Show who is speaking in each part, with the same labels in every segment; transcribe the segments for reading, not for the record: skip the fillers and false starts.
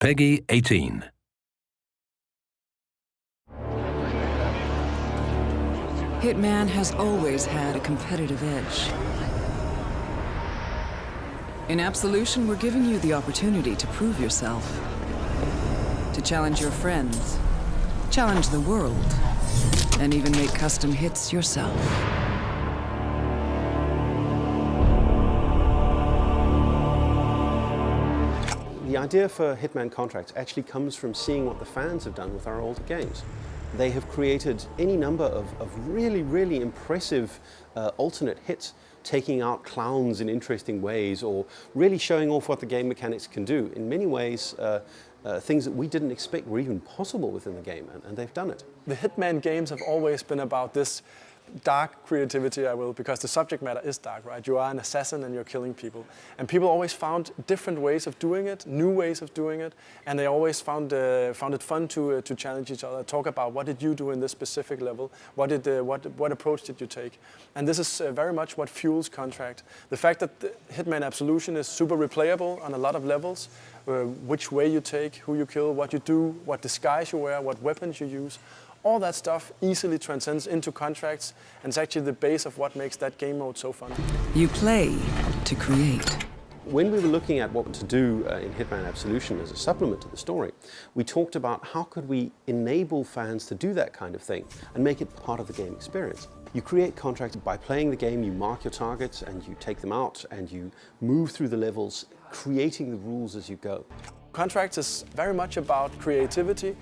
Speaker 1: Peggy 18.
Speaker 2: Hitman has always had a competitive edge. In Absolution, we're giving you the opportunity to prove yourself, to challenge your friends, challenge the world, and even make custom hits yourself.
Speaker 3: The idea for Hitman contracts actually comes from seeing what the fans have done with our older games. They have created any number of really impressive alternate hits, taking out clowns in interesting ways or really showing off what the game mechanics can do. In many ways, things that we didn't expect were even possible within the game, and they've done it.
Speaker 4: The Hitman games have always been about this dark creativity, because the subject matter is dark, right? You are an assassin and you're killing people. And people always found different ways of doing it, new ways of doing it, and they always found it fun to challenge each other, talk about what did you do in this specific level, what approach did you take. And this is very much what fuels Contract. The fact that the Hitman Absolution is super replayable on a lot of levels, which way you take, who you kill, what you do, what disguise you wear, what weapons you use, all that stuff easily transcends into Contracts, and it's actually the base of what makes that game mode so fun.
Speaker 2: You play to create.
Speaker 3: When we were looking at what to do in Hitman Absolution as a supplement to the story, we talked about how could we enable fans to do that kind of thing and make it part of the game experience. You create Contracts by playing the game, you mark your targets and you take them out and you move through the levels, creating the rules as you go.
Speaker 4: Contracts is very much about creativity.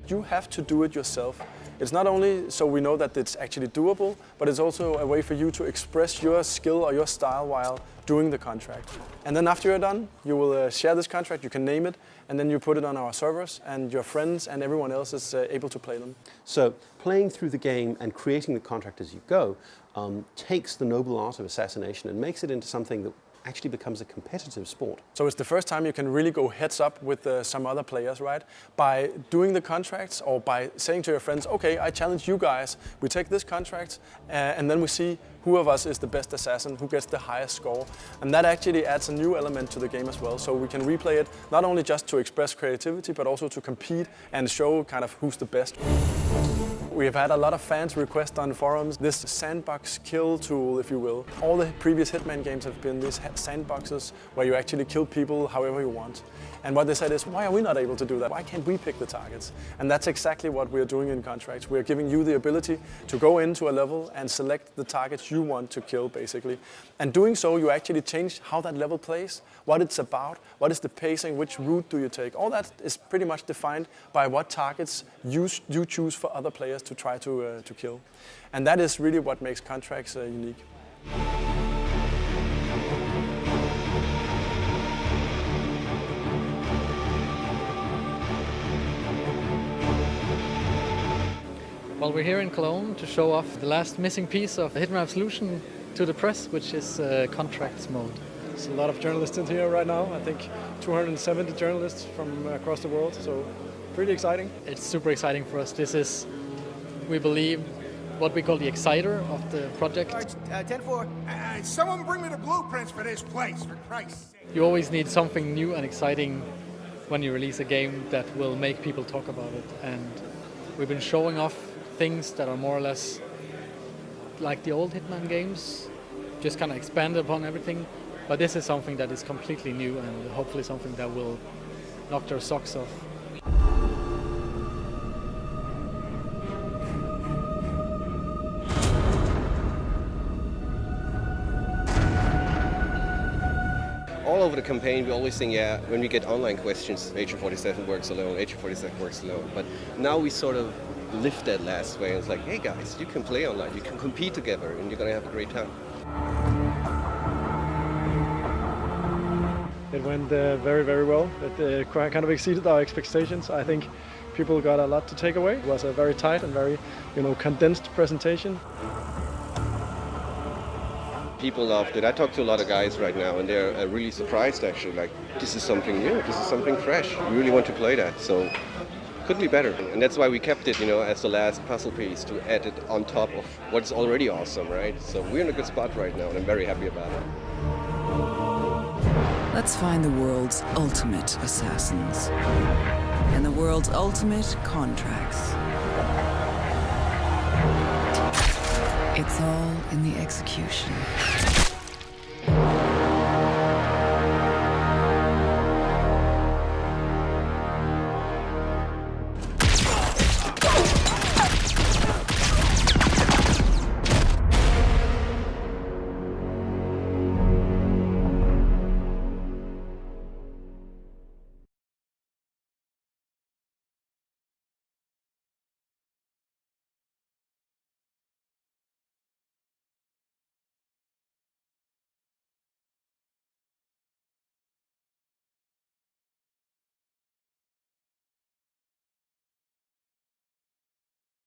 Speaker 4: You have to do it yourself. It's not only so we know that it's actually doable, but it's also a way for you to express your skill or your style while doing the contract. And then after you're done, you will share this contract, you can name it, and then you put it on our servers, and your friends and everyone else is able to play them.
Speaker 3: So playing through the game and creating the contract as you go takes the noble art of assassination and makes it into something that actually becomes a competitive sport.
Speaker 4: So it's the first time you can really go heads up with some other players, right? By doing the contracts or by saying to your friends, okay, I challenge you guys, we take this contract and then we see who of us is the best assassin, who gets the highest score. And that actually adds a new element to the game as well. So we can replay it not only just to express creativity, but also to compete and show kind of who's the best. We have had a lot of fans request on forums this sandbox kill tool, if you will. All the previous Hitman games have been these sandboxes where you actually kill people however you want. And what they said is, why are we not able to do that? Why can't we pick the targets? And that's exactly what we're doing in Contracts. We're giving you the ability to go into a level and select the targets you want to kill, basically. And doing so, you actually change how that level plays, what it's about, what is the pacing, which route do you take. All that is pretty much defined by what targets you choose for other players to try to kill. And that is really what makes Contracts unique.
Speaker 5: Well, we're here in Cologne to show off the last missing piece of Hitman Absolution to the press, which is Contracts mode.
Speaker 6: There's a lot of journalists in here right now. I think 270 journalists from across the world, so pretty exciting.
Speaker 5: It's super exciting for us. This is, we believe, what we call the exciter of the project.
Speaker 7: 10-4. Someone bring me the blueprints for this place, for Christ's sake.
Speaker 5: You always need something new and exciting when you release a game that will make people talk about it. And we've been showing off things that are more or less like the old Hitman games, just kind of expand upon everything. But this is something that is completely new and hopefully something that will knock their socks off.
Speaker 8: All over the campaign, we always think, yeah, when we get online questions, Agent 47 works alone, Agent 47 works alone. But now we sort of lift that last way, and it's like, hey guys, you can play online, you can compete together, and you're gonna have a great time.
Speaker 6: It went very well. It kind of exceeded our expectations. I think people got a lot to take away. It was a very tight and very, condensed presentation.
Speaker 8: People loved it. I talked to a lot of guys right now, and they're really surprised actually. Like, this is something new, this is something fresh. We really want to play that, so couldn't be better. And that's why we kept it, as the last puzzle piece to add it on top of what's already awesome, right? So we're in a good spot right now, and I'm very happy about it.
Speaker 2: Let's find the world's ultimate assassins and the world's ultimate contracts. It's all in the execution.